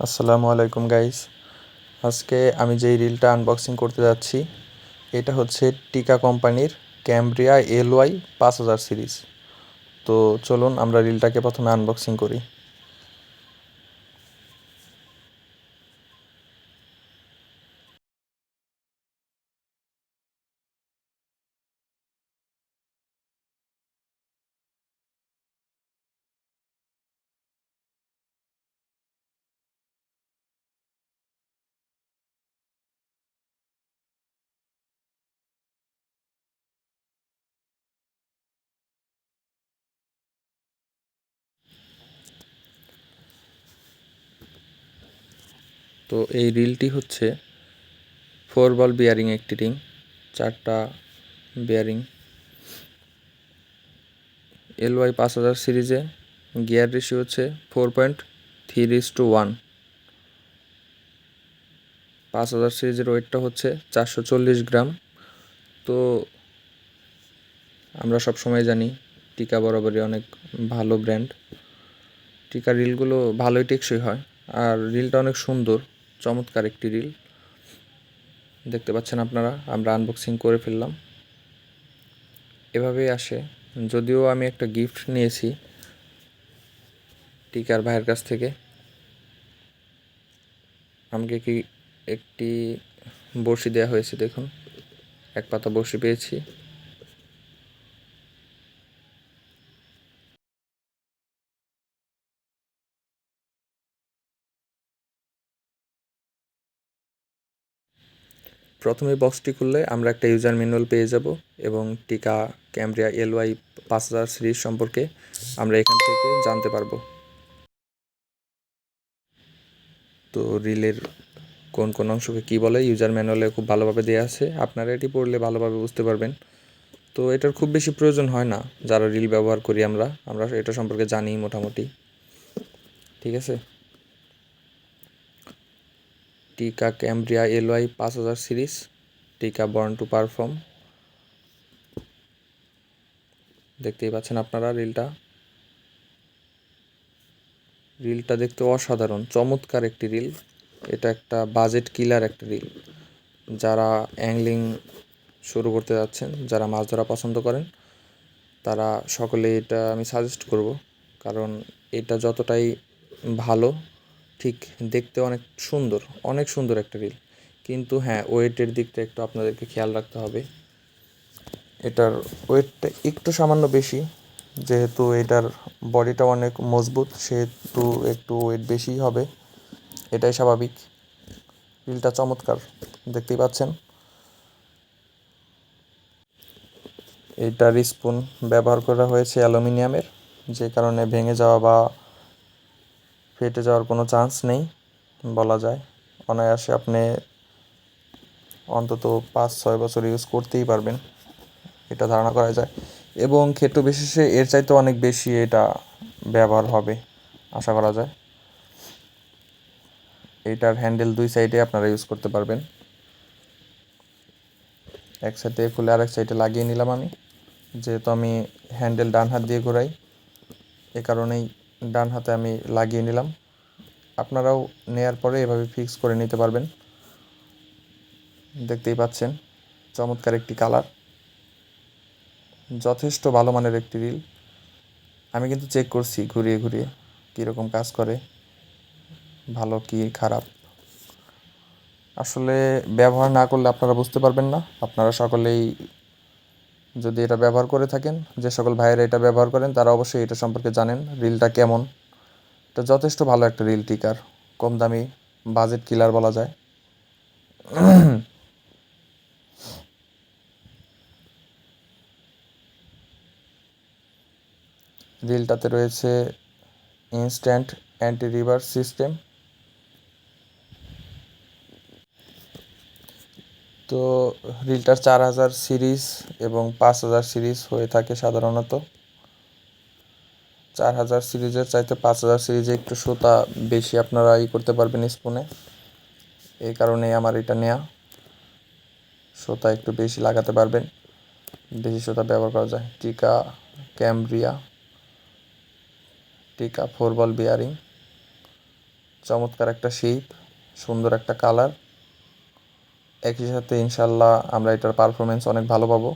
আসসালামু আলাইকুম গাইস। আজকে আমি যেই রিলটা আনবক্সিং করতে যাচ্ছি এটা হচ্ছে টিকা কোম্পানির ক্যামব্রিয়া LY 5000 সিরিজ। তো চলুন আমরা রিলটাকে প্রথমে আনবক্সিং করি। তো এই রিলটি হচ্ছে 4 বল বিয়ারিং একটি রিং, 4টা বিয়ারিং। LY 5000 সিরিজে গিয়ার রেশিও হচ্ছে 4.3:1। 5000 সিরিজের ওয়েটটা হচ্ছে 440 গ্রাম। তো আমরা সব সময় জানি টিকা বরাবরই অনেক ভালো ব্র্যান্ড। টিকা রিলগুলো ভালোই টেকসই হয়, আর রিলটা অনেক সুন্দর, চমৎকার একটি রিল। দেখতে পাচ্ছেন আপনারা, আমরা আনবক্সিং করে ফেললাম। এভাবেই আসে। যদিও আমি একটা গিফট নিয়েছি টিকার ভাইয়ের কাছ থেকে। আমাকে একটি বড়শি দেওয়া হয়েছে, দেখুন এক পাতা বড়শি পেয়েছি। প্রথমে বক্সটি খুললে আমরা একটা ইউজার ম্যানুয়াল পেয়ে যাব এবং টিকা ক্যামব্রিয়া LY 5000 সিরিজ সম্পর্কে আমরা এখান থেকে জানতে পারবো। তো রিলের কোন কোন অংশকে কী বলে ইউজার ম্যানুয়ালে খুব ভালোভাবে দেওয়া আছে, আপনারা এটি পড়লে ভালোভাবে বুঝতে পারবেন। তো এটার খুব বেশি প্রয়োজন হয় না, যারা রিল ব্যবহার করি আমরা এটা সম্পর্কে জানি মোটামুটি। ঠিক আছে। টিকা ক্যামব্রিয়া LY 5000 সিরিজ, টিকা বর্ন টু পারফর্ম। দেখতেই পাচ্ছেন আপনারা রিলটা দেখতে অসাধারণ, চমৎকার একটি রিল। এটা একটা বাজেট কিলার একটা রিল। যারা অ্যাংলিং শুরু করতে যাচ্ছেন, যারা মাছ ধরা পছন্দ করেন, তারা সকলে এটা আমি সাজেস্ট করব। কারণ এটা যতটাই ভালো, ঠিক দেখতে অনেক সুন্দর একটা রিল। কিন্তু হ্যাঁ, ওয়েটের দিকটা একটু আপনাদেরকে খেয়াল রাখতে হবে। এটার ওয়েটটা একটু সামান্য বেশি, যেহেতু এটার বডিটা অনেক মজবুত, সেহেতু একটু ওয়েট বেশিই হবে, এটাই স্বাভাবিক। রিলটা চমৎকার, দেখতেই পাচ্ছেন। এইটার স্পুন ব্যবহার করা হয়েছে অ্যালুমিনিয়ামের, যে কারণে ভেঙে যাওয়া বা ফেটে যাওয়ার কোনো চান্স নেই বলা যায়। অনায়াসে আপনি অন্তত 5-6 বছর ইউজ করতেই পারবেন, এটা ধারণা করা যায়। এবং ক্ষেত্র বিশেষে এর চাইতে অনেক বেশি এটা ব্যবহার হবে আশা করা যায়। এইটার হ্যান্ডেল 2 সাইডে আপনারা ইউজ করতে পারবেন। এক সাইড থেকে খুলে আরেক সাইডে লাগিয়ে নিলাম আমি, যেহেতু আমি হ্যান্ডেল ডান হাত দিয়ে ঘোরাই, এ কারণেই ডান হাতে আমি লাগিয়ে নিলাম। আপনারাও নেয়ার পরে এভাবে ফিক্স করে নিতে পারবেন। দেখতেই পাচ্ছেন, চমৎকার একটি কালার, যথেষ্ট ভালো মানের একটি রিল। আমি কিন্তু চেক করছি ঘুরিয়ে ঘুরিয়ে কীরকম কাজ করে, ভালো কি খারাপ। আসলে ব্যবহার না করলে আপনারা বুঝতে পারবেন না। আপনারা সকলেই যদি এটা ব্যবহার করে থাকেন, যে সকল ভাইয়েরা এটা ব্যবহার করেন, তারা অবশ্যই এটা সম্পর্কে জানেন রিলটা কেমন। এটা যথেষ্ট ভালো একটা রিল টিকার, কম দামি বাজেট কিলার বলা যায়। রিলটাতে রয়েছে ইনস্ট্যান্ট অ্যান্টি রিভার্স সিস্টেম। তো রিলটার 4000 সিরিজ এবং 5000 সিরিজ হয়ে থাকে সাধারণত। 4000 সিরিজের চাইতে 5000 সিরিজে একটু সুতা বেশি আপনারা করতে পারবেন স্পুনে, এই কারণেই আমার এটা নেয়া। সুতা একটু বেশি লাগাতে পারবেন, বেশি সুতা ব্যবহার করা যায়। টিকা ক্যামব্রিয়া, টিকা 4 বল বিয়ারিং। চমৎকার একটা শেপ, সুন্দর একটা কালার। একই সাথে ইনশাল্লাহ আমরা এটার পারফরমেন্স অনেক ভালো পাবো,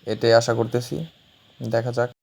এটাই আশা করতেছি। দেখা যাক।